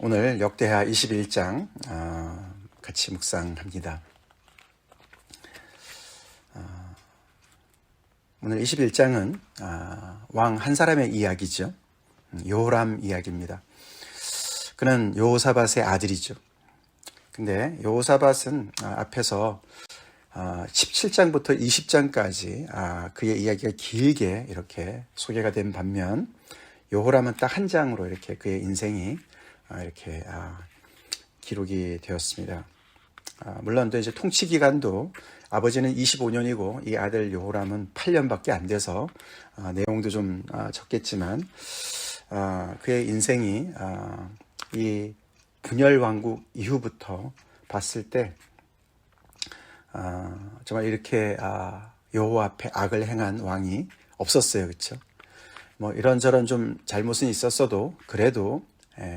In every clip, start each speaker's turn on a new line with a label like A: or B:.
A: 오늘 역대하 21장 같이 묵상합니다. 오늘 21장은 왕 한 사람의 이야기죠. 여호람 이야기입니다. 그는 여호사밧의 아들이죠. 근데 여호사밧은 앞에서 17장부터 20장까지 그의 이야기가 길게 이렇게 소개가 된 반면 여호람은 딱 한 장으로 이렇게 그의 인생이 이렇게 기록이 되었습니다. 물론 또 이제 통치 기간도 아버지는 25년이고 이 아들 여호람은 8년밖에 안 돼서 내용도 좀 적겠지만 그의 인생이 이 분열 왕국 이후부터 봤을 때 정말 이렇게 여호와 앞에 악을 행한 왕이 없었어요, 그렇죠? 뭐 이런저런 좀 잘못은 있었어도 그래도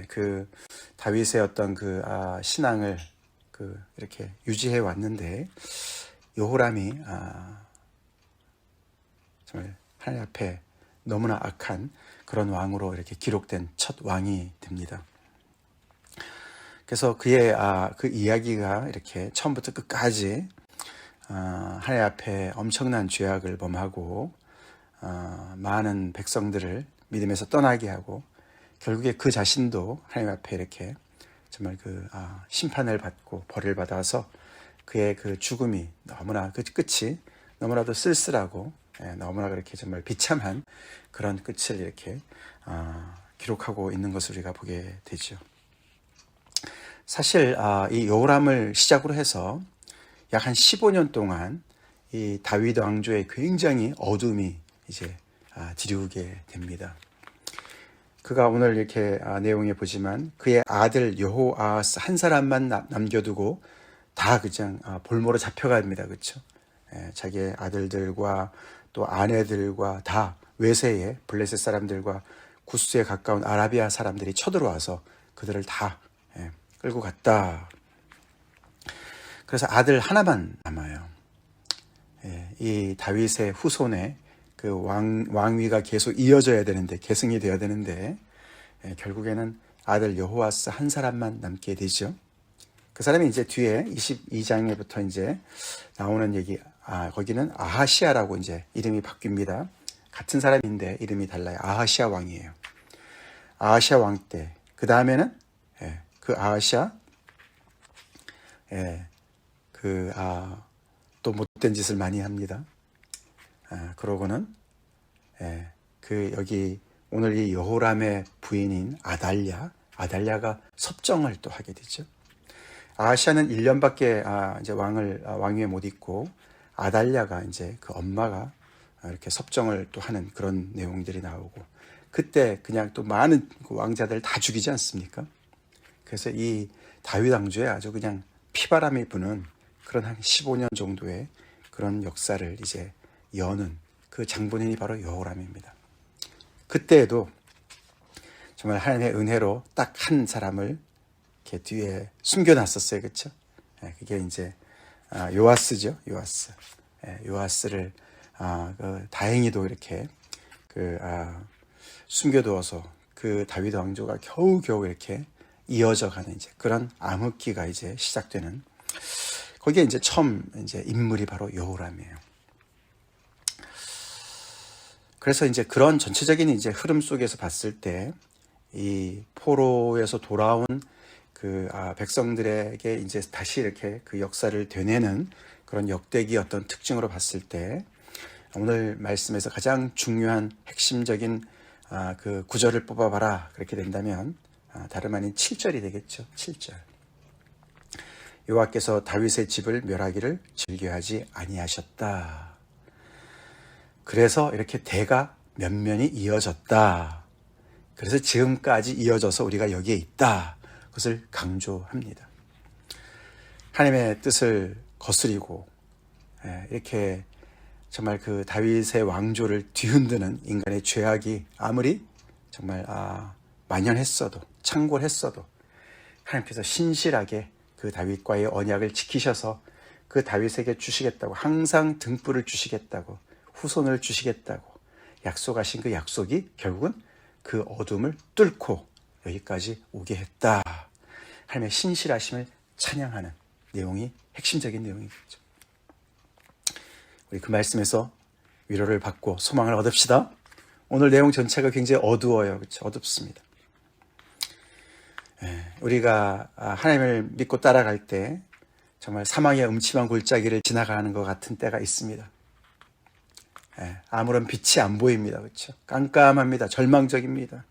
A: 그 다윗의 어떤 그 신앙을 이렇게 유지해 왔는데 여호람이 정말 하나님 앞에 너무나 악한 그런 왕으로 이렇게 기록된 첫 왕이 됩니다. 그래서 그의 그 이야기가 이렇게 처음부터 끝까지 하나님 앞에 엄청난 죄악을 범하고 많은 백성들을 믿음에서 떠나게 하고 결국에 그 자신도 하나님 앞에 이렇게 정말 그 심판을 받고 벌을 받아서 그의 그 죽음이 너무나 그 끝이 너무나도 쓸쓸하고 너무나 그렇게 정말 비참한 그런 끝을 이렇게 기록하고 있는 것을 우리가 보게 되죠. 사실 이 여호람을 시작으로 해서 약 한 15년 동안 이 다윗 왕조에 굉장히 어둠이 이제 드리우게 됩니다. 그가 오늘 이렇게 내용에 보지만 그의 아들 여호아하스 한 사람만 남겨두고 다 그냥 볼모로 잡혀갑니다. 그렇죠? 자기의 아들들과 또 아내들과 다 외세의 블레셋 사람들과 구스에 가까운 아라비아 사람들이 쳐들어와서 그들을 다 끌고 갔다. 그래서 아들 하나만 남아요. 이 다윗의 후손에 그 왕위가 계속 이어져야 되는데 계승이 되어야 되는데 결국에는 아들 여호아스 한 사람만 남게 되죠. 그 사람이 이제 뒤에 22장에부터 이제 나오는 얘기, 거기는 아하시아라고 이제 이름이 바뀝니다. 같은 사람인데 이름이 달라요. 아하시아 왕이에요. 아하시아 왕 때, 그 다음에는 그 아하시아 또 못된 짓을 많이 합니다. 그러고는 여기 오늘 이 여호람의 부인인 아달랴가 섭정을 또 하게 되죠. 아하시아는 1년밖에 이제 왕위에 못 있고 아달랴가 이제 그 엄마가 이렇게 섭정을 또 하는 그런 내용들이 나오고 그때 그냥 또 많은 왕자들 다 죽이지 않습니까? 그래서 이 다윗 왕조에 아주 그냥 피바람이 부는 그런 한 15년 정도의 그런 역사를 이제 여는 그 장본인이 바로 여호람입니다. 그때에도 정말 하나님의 은혜로 딱 한 사람을 이렇게 뒤에 숨겨놨었어요, 그렇죠? 그게 이제 요아스죠, 요아스. 요아스를 다행히도 이렇게 숨겨두어서 그 다윗 왕조가 겨우겨우 이렇게 이어져가는 이제 그런 암흑기가 이제 시작되는 거기에 이제 처음 이제 인물이 바로 여호람이에요. 그래서 이제 그런 전체적인 이제 흐름 속에서 봤을 때 이 포로에서 돌아온 그 백성들에게 이제 다시 이렇게 그 역사를 되뇌는 그런 역대기 어떤 특징으로 봤을 때 오늘 말씀에서 가장 중요한 핵심적인 그 구절을 뽑아봐라 그렇게 된다면 다름 아닌 7절이 되겠죠. 7절. 여호와께서 다윗의 집을 멸하기를 즐겨하지 아니하셨다. 그래서 이렇게 대가 면면이 이어졌다. 그래서 지금까지 이어져서 우리가 여기에 있다. 그것을 강조합니다. 하나님의 뜻을 거스리고 이렇게 정말 그 다윗의 왕조를 뒤흔드는 인간의 죄악이 아무리 정말 만연했어도 창궐했어도 하나님께서 신실하게 그 다윗과의 언약을 지키셔서 그 다윗에게 주시겠다고 항상 등불을 주시겠다고 후손을 주시겠다고 약속하신 그 약속이 결국은 그 어둠을 뚫고 여기까지 오게 했다. 하나님의 신실하심을 찬양하는 내용이 핵심적인 내용이겠죠. 우리 그 말씀에서 위로를 받고 소망을 얻읍시다. 오늘 내용 전체가 굉장히 어두워요. 그렇죠? 어둡습니다. 우리가 하나님을 믿고 따라갈 때 정말 사망의 음침한 골짜기를 지나가는 것 같은 때가 있습니다. 아무런 빛이 안 보입니다. 그렇죠? 깜깜합니다. 절망적입니다.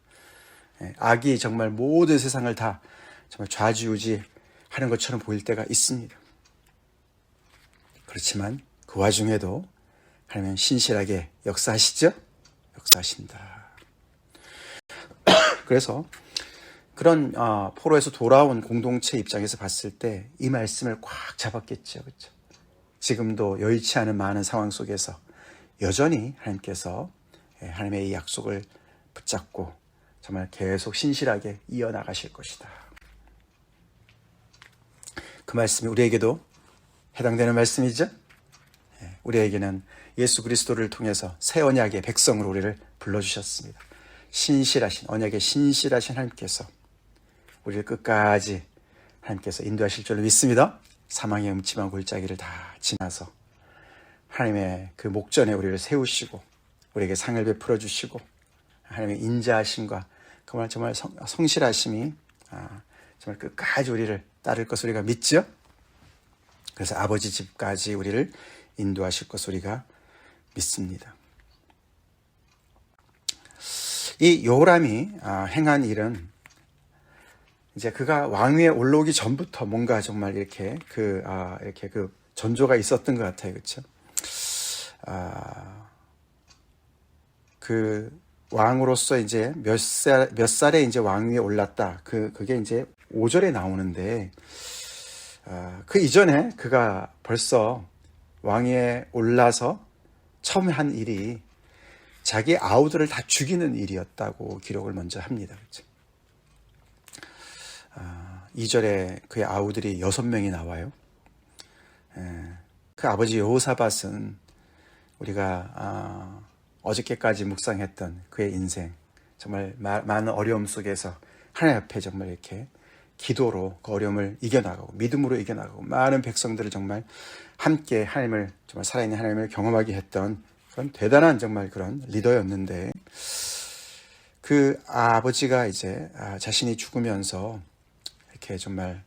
A: 악이 정말 모든 세상을 다 정말 좌지우지하는 것처럼 보일 때가 있습니다. 그렇지만 그 와중에도 하나님은 신실하게 역사하시죠? 역사하신다. 그래서 그런 포로에서 돌아온 공동체 입장에서 봤을 때 이 말씀을 꽉 잡았겠죠. 그렇죠? 지금도 여의치 않은 많은 상황 속에서 여전히 하나님께서 하나님의 이 약속을 붙잡고 정말 계속 신실하게 이어나가실 것이다. 그 말씀이 우리에게도 해당되는 말씀이죠. 우리에게는 예수 그리스도를 통해서 새 언약의 백성으로 우리를 불러주셨습니다. 신실하신 언약의 신실하신 하나님께서 우리를 끝까지 하나님께서 인도하실 줄로 믿습니다. 사망의 음침한 골짜기를 다 지나서 하나님의 그 목전에 우리를 세우시고 우리에게 상을 베풀어 주시고 하나님의 인자하심과 정말 성실하심이 정말 끝까지 우리를 따를 것을 우리가 믿죠. 그래서 아버지 집까지 우리를 인도하실 것을 우리가 믿습니다. 이 요람이 행한 일은 이제 그가 왕위에 올라오기 전부터 뭔가 정말 이렇게 그 전조가 있었던 것 같아요. 그렇죠? 그 왕으로서 이제 몇 살에 이제 왕위에 올랐다. 그게 이제 5절에 나오는데, 그 이전에 그가 벌써 왕위에 올라서 처음 한 일이 자기 아우들을 다 죽이는 일이었다고 기록을 먼저 합니다. 그렇죠? 2절에 그의 아우들이 6명이 나와요. 그 아버지 여호사밧은 우리가 어저께까지 묵상했던 그의 인생, 정말 많은 어려움 속에서 하나님 앞에 정말 이렇게 기도로 그 어려움을 이겨나가고 믿음으로 이겨나가고 많은 백성들을 정말 함께 하나님을 정말 살아있는 하나님을 경험하게 했던 그런 대단한 정말 그런 리더였는데, 그 아버지가 이제 자신이 죽으면서 이렇게 정말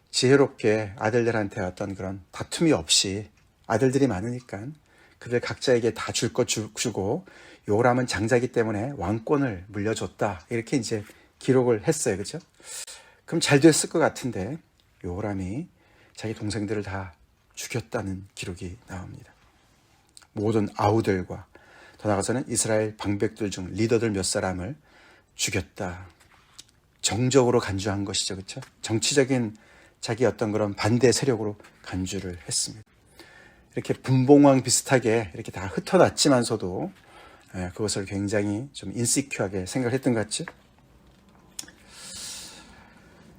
A: 지혜롭게 아들들한테 어떤 그런 다툼이 없이, 아들들이 많으니까 그들 각자에게 다 줄 것 주고 요람은 장자기 때문에 왕권을 물려줬다, 이렇게 이제 기록을 했어요. 그렇죠? 그럼 잘 됐을 것 같은데 요람이 자기 동생들을 다 죽였다는 기록이 나옵니다. 모든 아우들과 더 나아가서는 이스라엘 방백들 중 리더들 몇 사람을 죽였다. 정적으로 간주한 것이죠. 그렇죠? 정치적인 자기 어떤 그런 반대 세력으로 간주를 했습니다. 이렇게 분봉왕 비슷하게 이렇게 다 흩어놨지만서도 그것을 굉장히 좀 인시큐하게 생각했던 것 같죠?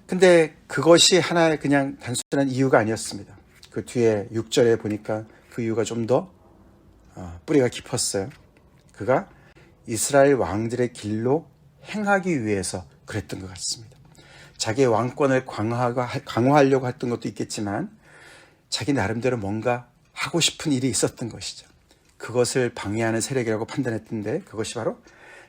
A: 근데 그것이 하나의 그냥 단순한 이유가 아니었습니다. 그 뒤에 6절에 보니까 그 이유가 좀 더 뿌리가 깊었어요. 그가 이스라엘 왕들의 길로 행하기 위해서 그랬던 것 같습니다. 자기의 왕권을 강화하려고 했던 것도 있겠지만 자기 나름대로 뭔가 하고 싶은 일이 있었던 것이죠. 그것을 방해하는 세력이라고 판단했던데, 그것이 바로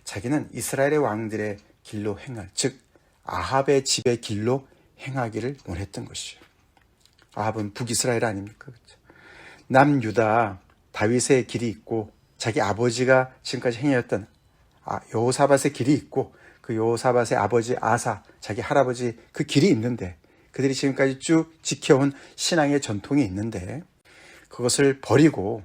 A: 자기는 이스라엘의 왕들의 길로 행할, 즉 아합의 집의 길로 행하기를 원했던 것이죠. 아합은 북이스라엘 아닙니까? 그렇죠? 남유다 다윗의 길이 있고 자기 아버지가 지금까지 행해왔던 여호사밧의 길이 있고 그 여호사밧의 아버지 아사, 자기 할아버지 그 길이 있는데, 그들이 지금까지 쭉 지켜온 신앙의 전통이 있는데 그것을 버리고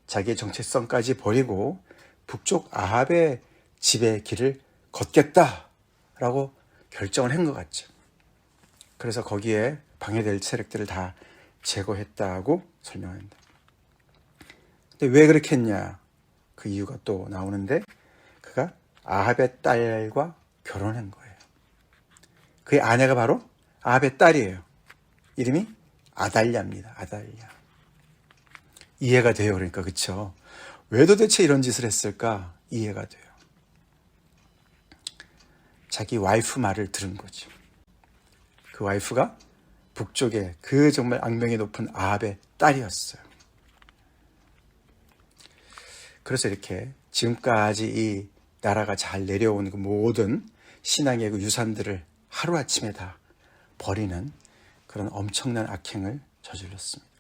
A: 자기의 정체성까지 버리고 북쪽 아합의 집의 길을 걷겠다라고 결정을 한 것 같죠. 그래서 거기에 방해될 세력들을 다 제거했다고 설명합니다. 근데 왜 그렇게 했냐? 그 이유가 또 나오는데, 그가 아합의 딸과 결혼한 거예요. 그의 아내가 바로 아합의 딸이에요. 이름이 아달랴입니다. 아달랴. 이해가 돼요. 그러니까 그렇죠? 왜 도대체 이런 짓을 했을까? 이해가 돼요. 자기 와이프 말을 들은 거죠. 그 와이프가 북쪽에 그 정말 악명이 높은 아합의 딸이었어요. 그래서 이렇게 지금까지 이 나라가 잘 내려온 그 모든 신앙의 그 유산들을 하루아침에 다 버리는 그런 엄청난 악행을 저질렀습니다.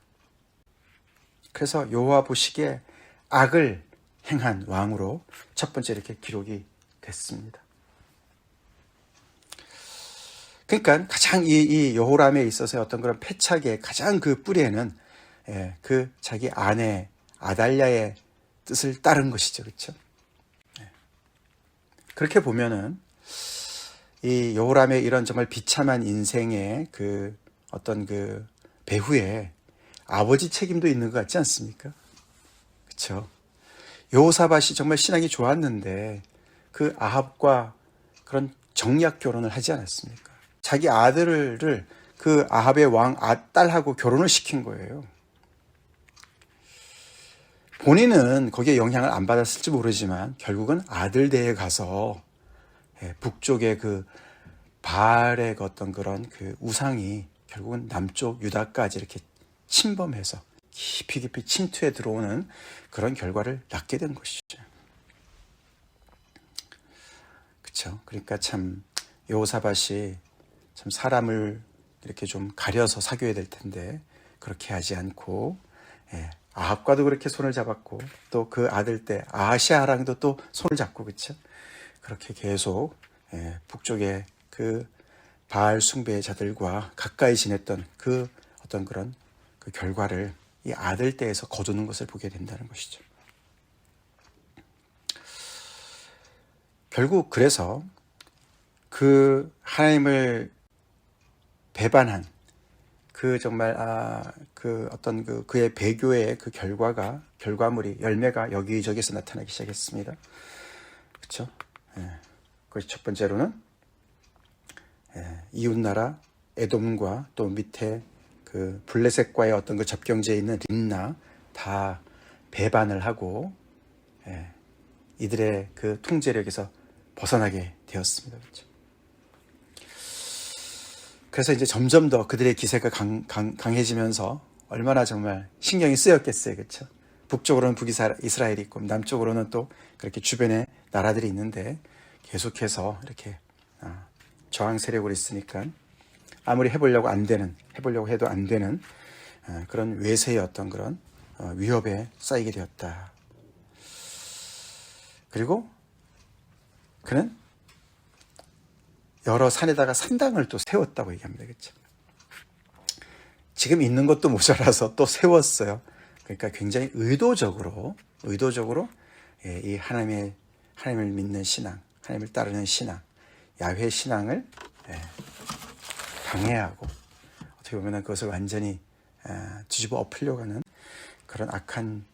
A: 그래서 여호와 보시기에 악을 행한 왕으로 첫 번째 이렇게 기록이 됐습니다. 그러니까 가장 이 여호람에 있어서의 어떤 그런 패착의 가장 그 뿌리에는 그 자기 아내 아달랴의 뜻을 따른 것이죠. 그렇죠? 그렇게 보면은 이 여호람의 이런 정말 비참한 인생의 그 어떤 그 배후에 아버지 책임도 있는 것 같지 않습니까? 그렇죠? 여호사밧이 정말 신앙이 좋았는데 그 아합과 그런 정략 결혼을 하지 않았습니까? 자기 아들을 그 아합의 왕 딸하고 결혼을 시킨 거예요. 본인은 거기에 영향을 안 받았을지 모르지만 결국은 아들대에 가서 북쪽의 그 바알의 어떤 그런 그 우상이 결국은 남쪽 유다까지 이렇게 침범해서 깊이 침투해 들어오는 그런 결과를 낳게 된 것이죠. 그렇죠? 그러니까 참 여호사밧이 참 사람을 이렇게 좀 가려서 사귀어야 될 텐데 그렇게 하지 않고 아합과도 그렇게 손을 잡았고 또 그 아들 때 아하시아랑도 또 손을 잡고 그렇죠? 그렇게 계속 북쪽의 그 바알 숭배자들과 가까이 지냈던 그 어떤 그런 그 결과를 이 아들 때에서 거두는 것을 보게 된다는 것이죠. 결국 그래서 그 하나님을 배반한 그 정말 그 어떤 그의 배교의 그 결과물이 열매가 여기저기서 나타나기 시작했습니다. 그렇죠? 그것이 첫 번째로는 이웃나라 에돔과 또 밑에 그 블레셋과의 어떤 그 접경지에 있는 림나 다 배반을 하고 이들의 그 통제력에서 벗어나게 되었습니다. 그렇죠? 그래서 이제 점점 더 그들의 기세가 강해지면서 얼마나 정말 신경이 쓰였겠어요. 그렇죠? 북쪽으로는 북이스라엘이 있고 남쪽으로는 또 그렇게 주변에 나라들이 있는데 계속해서 이렇게 저항 세력으로 있으니까 아무리 해보려고 해도 안 되는 그런 외세의 어떤 그런 위협에 쌓이게 되었다. 그리고 그는 여러 산에다가 산당을 또 세웠다고 얘기합니다. 그렇죠? 지금 있는 것도 모자라서 또 세웠어요. 그러니까 굉장히 의도적으로 이 하나님을 믿는 신앙, 하나님을 따르는 신앙, 야훼 신앙을 방해하고 어떻게 보면 그것을 완전히 뒤집어 엎으려고 하는 그런 악한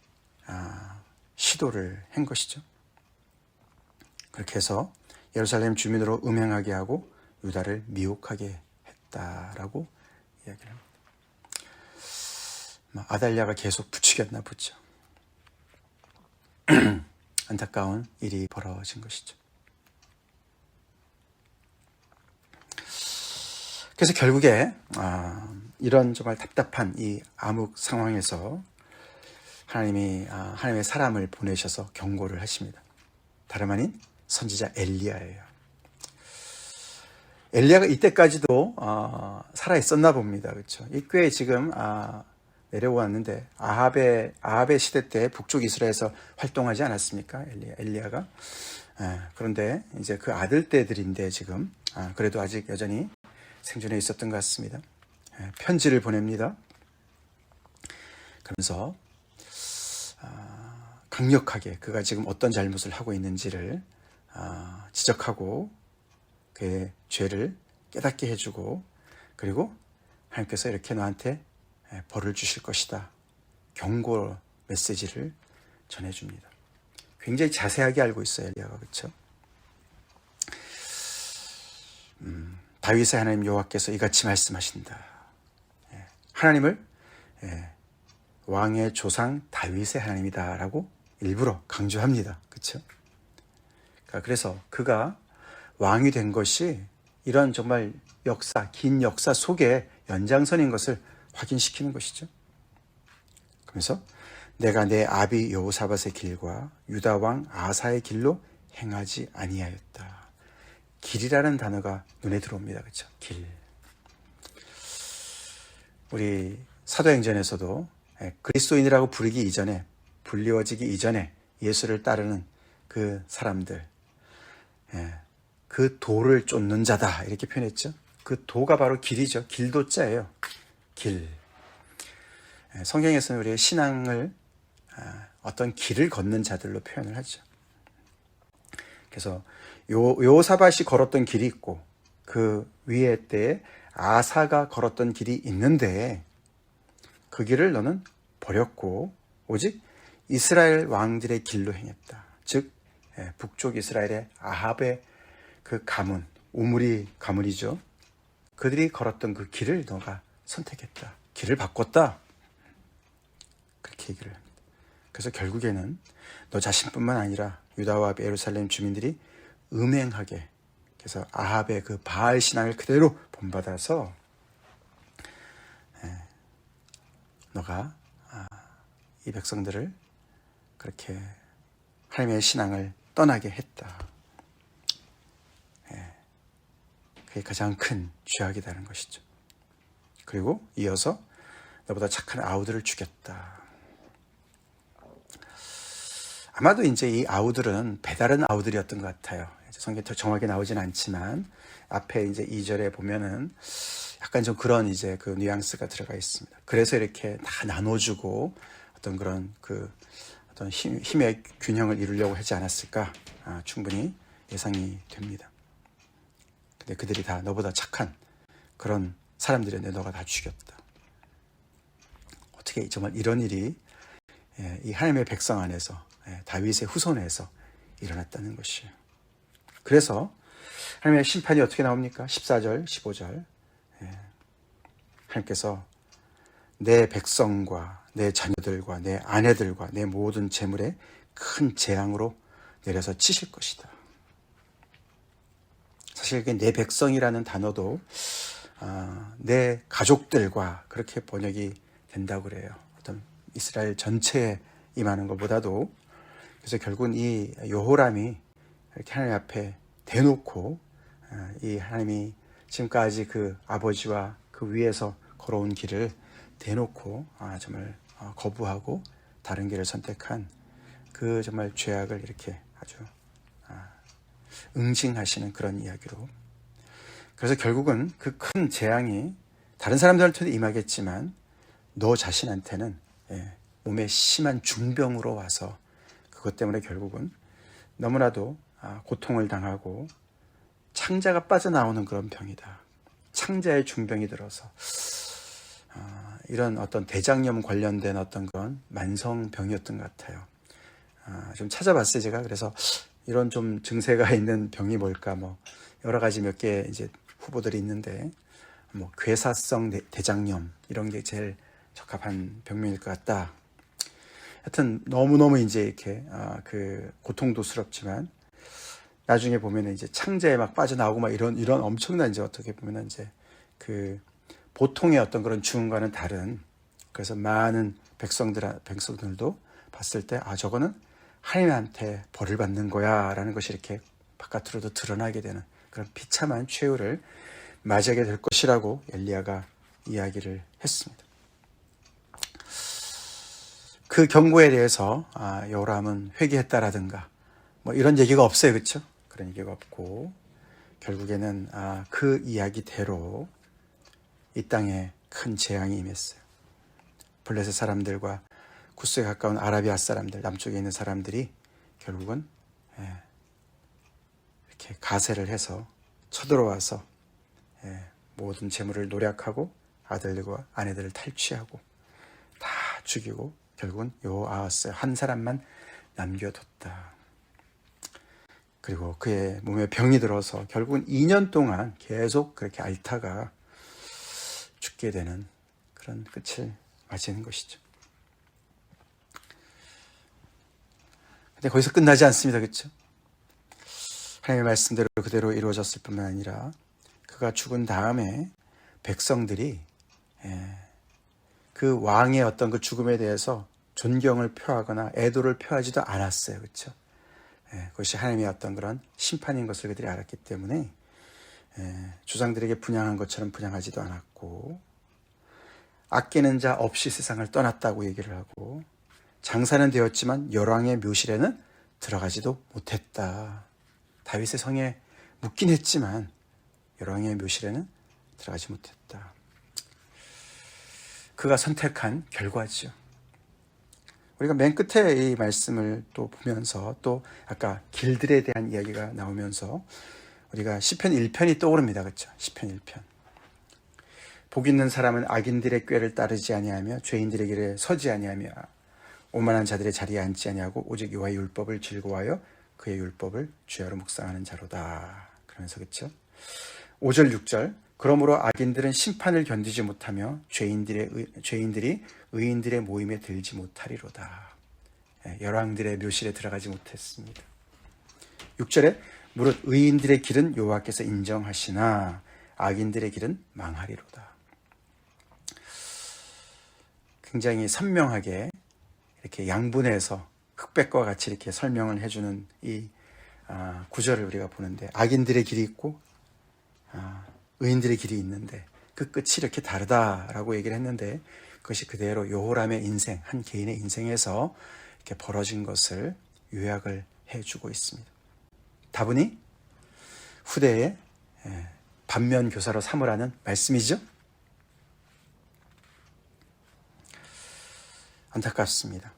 A: 시도를 한 것이죠. 그렇게 해서 예루살렘 주민으로 음행하게 하고 유다를 미혹하게 했다라고 이야기를 합니다. 아달랴가 계속 부추겼나 보죠. 안타까운 일이 벌어진 것이죠. 그래서 결국에 이런 정말 답답한 이 암흑 상황에서 하나님의 사람을 보내셔서 경고를 하십니다. 다름 아닌 선지자 엘리야예요. 엘리야가 이때까지도 살아 있었나 봅니다. 그렇죠? 이 꽤 지금 내려왔는데 아합의 시대 때 북쪽 이스라엘에서 활동하지 않았습니까? 엘리야가. 그런데 이제 그 아들 때들인데 지금 그래도 아직 여전히 생존해 있었던 것 같습니다. 편지를 보냅니다. 그러면서 강력하게 그가 지금 어떤 잘못을 하고 있는지를 지적하고 그의 죄를 깨닫게 해주고 그리고 하나님께서 이렇게 너한테 벌을 주실 것이다. 경고 메시지를 전해줍니다. 굉장히 자세하게 알고 있어요. 엘리야가. 그렇죠? 다윗의 하나님 여호와께서 이같이 말씀하신다. 하나님을 왕의 조상 다윗의 하나님이다라고 일부러 강조합니다. 그렇죠? 그래서 그가 왕이 된 것이 이런 정말 역사, 긴 역사 속에 연장선인 것을 확인시키는 것이죠. 그래서 내가 내 아비 여호사밧의 길과 유다 왕 아사의 길로 행하지 아니하였다. 길이라는 단어가 눈에 들어옵니다. 그렇죠? 길. 우리 사도행전에서도 그리스도인이라고 부르기 이전에, 불리워지기 이전에 예수를 따르는 그 사람들, 그 도를 쫓는 자다 이렇게 표현했죠. 그 도가 바로 길이죠. 길도자예요. 길. 성경에서는 우리의 신앙을 어떤 길을 걷는 자들로 표현을 하죠. 그래서 요사밧이 걸었던 길이 있고 그 위에 때에 아사가 걸었던 길이 있는데 그 길을 너는 버렸고 오직 이스라엘 왕들의 길로 행했다. 즉 북쪽 이스라엘의 아합의 그 가문, 우므리 가문이죠. 그들이 걸었던 그 길을 너가 선택했다. 길을 바꿨다. 그렇게 얘기를 합니다. 그래서 결국에는 너 자신뿐만 아니라 유다와 예루살렘 주민들이 음행하게, 그래서 아합의 그 바알 신앙을 그대로 본받아서 너가 이 백성들을 그렇게 하나님의 신앙을 떠나게 했다. 그게 가장 큰 죄악이라는 것이죠. 그리고 이어서 너보다 착한 아우들을 죽였다. 아마도 이제 이 아우들은 배다른 아우들이었던 것 같아요. 성경에 더 정확하게 나오진 않지만 앞에 이제 2절에 보면은 약간 좀 그런 이제 그 뉘앙스가 들어가 있습니다. 그래서 이렇게 다 나눠주고 어떤 그런 그 어떤 힘의 균형을 이루려고 하지 않았을까? 충분히 예상이 됩니다. 근데 그들이 다 너보다 착한 그런 사람들인데 너가 다 죽였다. 어떻게 정말 이런 일이 이 하나님의 백성 안에서 다윗의 후손에서 일어났다는 것이에요. 그래서 하나님의 심판이 어떻게 나옵니까? 14절, 15절 하나님께서 내 백성과 내 자녀들과 내 아내들과 내 모든 재물에 큰 재앙으로 내려서 치실 것이다. 사실 내 백성이라는 단어도 내 가족들과 그렇게 번역이 된다고 그래요. 어떤 이스라엘 전체에 임하는 것보다도. 그래서 결국은 이 여호람이 이렇게 하나님 앞에 대놓고 이 하나님이 지금까지 그 아버지와 그 위에서 걸어온 길을 대놓고 정말 거부하고 다른 길을 선택한 그 정말 죄악을 이렇게 아주 응징하시는 그런 이야기로. 그래서 결국은 그 큰 재앙이 다른 사람들한테도 임하겠지만 너 자신한테는 몸에 심한 중병으로 와서 그것 때문에 결국은 너무나도 고통을 당하고 창자가 빠져나오는 그런 병이다. 창자의 중병이 들어서 이런 어떤 대장염 관련된 어떤 그런 만성병이었던 것 같아요. 좀 찾아봤어요, 제가. 그래서 이런 좀 증세가 있는 병이 뭘까, 뭐, 여러 가지 몇 개 이제 후보들이 있는데, 뭐, 괴사성 대장염, 이런 게 제일 적합한 병명일 것 같다. 하여튼, 너무너무 이제 이렇게, 고통도스럽지만, 나중에 보면은 이제 창자에 막 빠져나오고 막 이런 엄청난 이제 어떻게 보면은 이제 보통의 어떤 그런 죽음과는 다른, 그래서 많은 백성들도 봤을 때, 저거는 하나님한테 벌을 받는 거야 라는 것이 이렇게 바깥으로도 드러나게 되는 그런 비참한 최후를 맞이하게 될 것이라고 엘리야가 이야기를 했습니다. 그 경고에 대해서 여호람은 회개했다라든가 뭐 이런 얘기가 없어요. 그렇죠? 그런 얘기가 없고 결국에는 그 이야기대로 이 땅에 큰 재앙이 임했어요. 블레셋 사람들과 구스에 가까운 아라비아 사람들, 남쪽에 있는 사람들이 결국은 이렇게 가세를 해서 쳐들어와서 모든 재물을 노략하고 아들들과 아내들을 탈취하고 다 죽이고 결국은 여호아하스 한 사람만 남겨뒀다. 그리고 그의 몸에 병이 들어서 결국은 2년 동안 계속 그렇게 앓다가 죽게 되는 그런 끝을 맞이하는 것이죠. 근데 거기서 끝나지 않습니다. 그렇죠? 하나님의 말씀대로 그대로 이루어졌을 뿐만 아니라 그가 죽은 다음에 백성들이 그 왕의 어떤 그 죽음에 대해서 존경을 표하거나 애도를 표하지도 않았어요. 그렇죠? 그것이 하나님의 어떤 그런 심판인 것을 그들이 알았기 때문에 조상들에게 분향한 것처럼 분향하지도 않았고, 아끼는 자 없이 세상을 떠났다고 얘기를 하고, 장사는 되었지만 열왕의 묘실에는 들어가지도 못했다. 다윗의 성에 묵긴 했지만 열왕의 묘실에는 들어가지 못했다. 그가 선택한 결과죠. 우리가 맨 끝에 이 말씀을 또 보면서, 또 아까 길들에 대한 이야기가 나오면서 우리가 시편 1편이 떠오릅니다. 그렇죠? 시편 1편. 복 있는 사람은 악인들의 꾀를 따르지 아니하며 죄인들의 길에 서지 아니하며 오만한 자들의 자리에 앉지 아니하고 오직 여호와의 율법을 즐거워하여 그의 율법을 주야로 묵상하는 자로다. 그러면서 그렇죠? 5절 6절. 그러므로 악인들은 심판을 견디지 못하며 죄인들이 의인들의 모임에 들지 못하리로다. 열왕들의 묘실에 들어가지 못했습니다. 6절에 무릇 의인들의 길은 여호와께서 인정하시나 악인들의 길은 망하리로다. 굉장히 선명하게 이렇게 양분해서 흑백과 같이 이렇게 설명을 해주는 이 구절을 우리가 보는데, 악인들의 길이 있고 의인들의 길이 있는데 그 끝이 이렇게 다르다라고 얘기를 했는데, 그것이 그대로 여호람의 인생, 한 개인의 인생에서 이렇게 벌어진 것을 요약을 해주고 있습니다. 다분히 후대에 반면 교사로 삼으라는 말씀이죠. 안타깝습니다.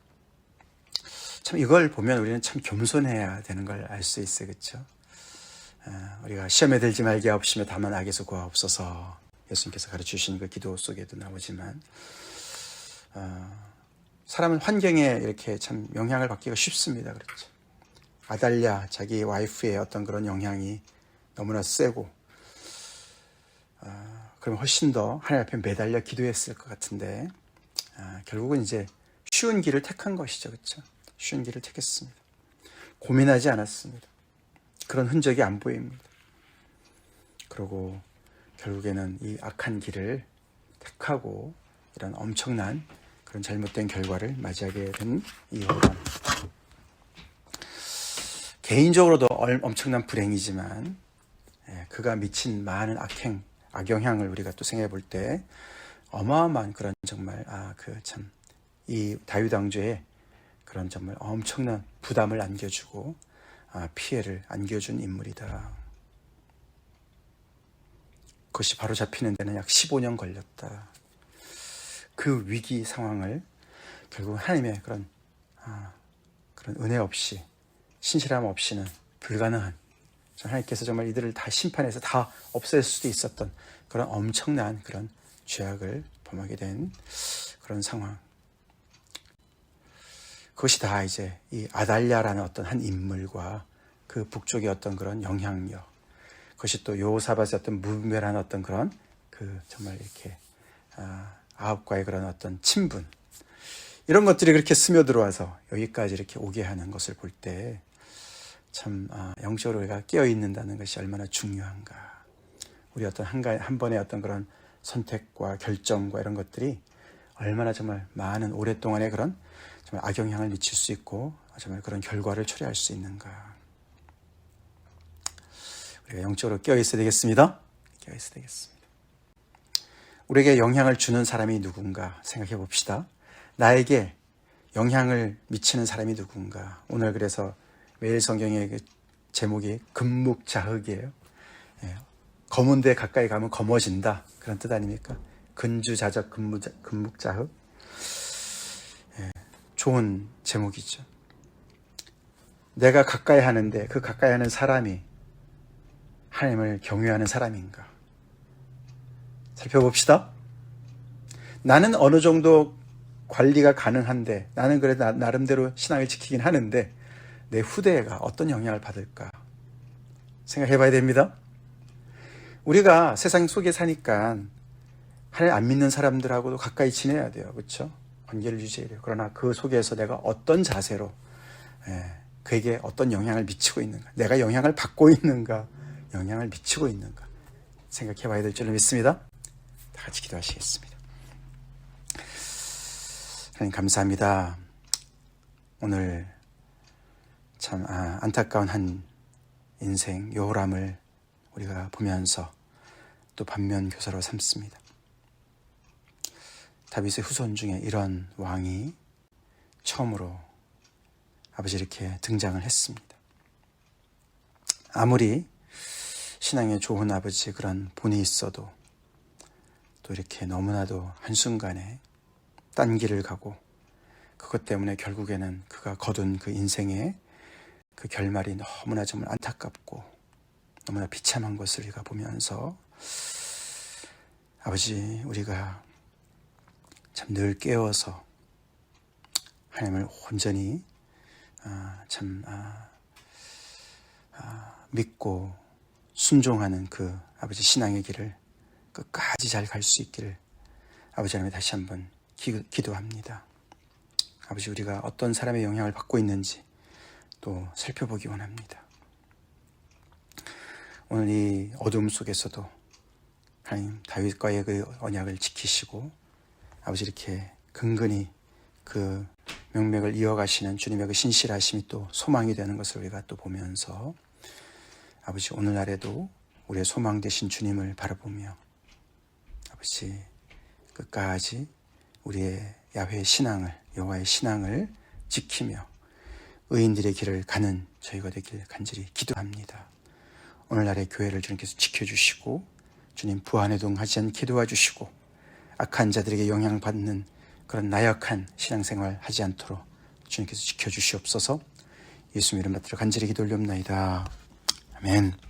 A: 참 이걸 보면 우리는 참 겸손해야 되는 걸 알 수 있어요. 그렇죠? 우리가 시험에 들지 말게 하옵시며 다만 악에서 구하옵소서, 예수님께서 가르치신 그 기도 속에도 나오지만, 사람은 환경에 이렇게 참 영향을 받기가 쉽습니다. 그렇죠? 아달랴, 자기 와이프의 어떤 그런 영향이 너무나 세고, 그러면 훨씬 더 하나님 앞에 매달려 기도했을 것 같은데, 결국은 이제 쉬운 길을 택한 것이죠. 그렇죠? 쉬운 길을 택했습니다. 고민하지 않았습니다. 그런 흔적이 안 보입니다. 그리고 결국에는 이 악한 길을 택하고 이런 엄청난 그런 잘못된 결과를 맞이하게 된 이 요람. 개인적으로도 엄청난 불행이지만 그가 미친 많은 악영향을 우리가 또 생각해 볼 때 어마어마한 그런 정말 이 다윗 왕조에 그런 정말 엄청난 부담을 안겨주고 피해를 안겨준 인물이다. 그것이 바로 잡히는 데는 약 15년 걸렸다. 그 위기 상황을 결국 하나님의 그런 은혜 없이, 신실함 없이는 불가능한, 하나님께서 정말 이들을 다 심판해서 다 없앨 수도 있었던 그런 엄청난 그런 죄악을 범하게 된 그런 상황. 그것이 다 이제 이 아달랴라는 어떤 한 인물과 그 북쪽의 어떤 그런 영향력, 그것이 또 여호사밧의 어떤 무분별한 어떤 그런 그 정말 이렇게 아합과의 그런 어떤 친분, 이런 것들이 그렇게 스며들어와서 여기까지 이렇게 오게 하는 것을 볼 때 참 영적으로 우리가 깨어 있는다는 것이 얼마나 중요한가. 우리 어떤 한 번의 어떤 그런 선택과 결정과 이런 것들이 얼마나 정말 많은 오랫동안의 그런 정말 악영향을 미칠 수 있고 정말 그런 결과를 초래할 수 있는가. 우리가 영적으로 깨어 있어야 되겠습니다. 깨어 있어야 되겠습니다. 우리에게 영향을 주는 사람이 누군가 생각해 봅시다. 나에게 영향을 미치는 사람이 누군가. 오늘 그래서 매일 성경의 그 제목이 금묵자흑이에요. 검은 데 가까이 가면 검어진다, 그런 뜻 아닙니까? 근주자적 금묵자흑. 좋은 제목이죠. 내가 가까이 하는데 그 가까이 하는 사람이 하나님을 경외하는 사람인가 살펴봅시다. 나는 어느 정도 관리가 가능한데, 나는 그래도 나름대로 신앙을 지키긴 하는데 내 후대가 어떤 영향을 받을까 생각해 봐야 됩니다. 우리가 세상 속에 사니까 하나님 안 믿는 사람들하고도 가까이 지내야 돼요. 그렇죠? 관계를 유지해야 돼요. 그러나 그 속에서 내가 어떤 자세로 그에게 어떤 영향을 미치고 있는가, 내가 영향을 받고 있는가, 영향을 미치고 있는가 생각해 봐야 될 줄로 믿습니다. 다 같이 기도하시겠습니다. 하나님 감사합니다. 오늘 참 안타까운 한 인생 요람을 우리가 보면서 또 반면 교사로 삼습니다. 다윗의 후손 중에 이런 왕이 처음으로 아버지 이렇게 등장을 했습니다. 아무리 신앙에 좋은 아버지 그런 본이 있어도 또 이렇게 너무나도 한순간에 딴 길을 가고 그것 때문에 결국에는 그가 거둔 그 인생의 그 결말이 너무나 정말 안타깝고 너무나 비참한 것을 우리가 보면서 아버지 우리가 참 늘 깨어서 하나님을 온전히 믿고 순종하는 그 아버지 신앙의 길을 끝까지 잘 갈 수 있기를 아버지 하나님 다시 한번 기도합니다. 아버지 우리가 어떤 사람의 영향을 받고 있는지 또 살펴보기 원합니다. 오늘 이 어둠 속에서도 하나님 다윗과의 그 언약을 지키시고 아버지 이렇게 근근히 그 명맥을 이어가시는 주님의 그 신실하심이 또 소망이 되는 것을 우리가 또 보면서 아버지 오늘날에도 우리의 소망 되신 주님을 바라보며 아버지 끝까지 우리의 야훼의 신앙을 여호와의 신앙을 지키며 의인들의 길을 가는 저희가 되길 간절히 기도합니다. 오늘날의 교회를 주님께서 지켜주시고 주님 부안해동하지 않게 도와주시고 악한 자들에게 영향받는 그런 나약한 신앙생활 하지 않도록 주님께서 지켜주시옵소서. 예수님 이름 받들어 간절히 기도 올리옵나이다. 아멘.